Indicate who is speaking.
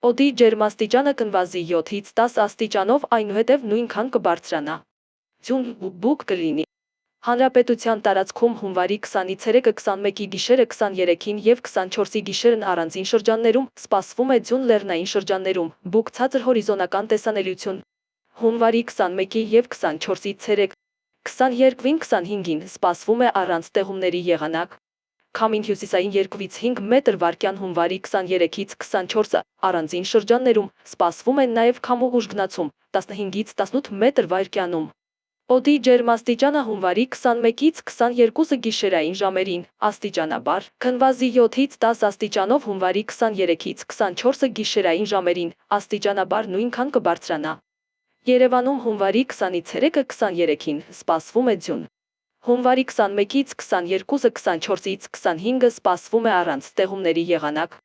Speaker 1: Օդի ջերմաստիճանը կնվազի 7-ից 10 աստիճանով, այնուհետև նույնքան կբարձրանա։ Ձյուն բուք կլինի։ Հանրապետության տարածքում հունվարի 20-ից 3-ը 21-ի գիշերը 23-ին եւ 24-ի գիշերն առանձին շրջաններում սպասվում է ձյուն, լեռնային շրջաններում բուք, ցածր հորիզոնական տեսանելիություն։ Հունվարի 21-ի եւ 24-ից 3, 22-ին 25-ին սպասվում է առանց տեղումների եղանակ։ Քամին հյուսիսային 2-ից 5 մետր վարկյան։ Հունվարի 23-ից 24-ը առանձին շրջաններում սպասվում է նաև քամու ուժգնացում 15-ից 18 մետր վարկյանում։ Օդի ջերմաստիճանը հունվարի 21-ից 22-ը գիշերային ժամերին աստիճանաբար կնվազի 7-ից 10 աստիճանով, հունվարի 23-ից 24-ը գիշերային ժամերին աստիճանաբար նույնքան կբարձրանա։ Երևանում հունվարի 20-ից 3-ը 23-ին սպասվում է ձյուն։ Հունվարի 21-ից 22-ը 24-ից 25-ը սպասվում է առանց տեղումների եղանակ։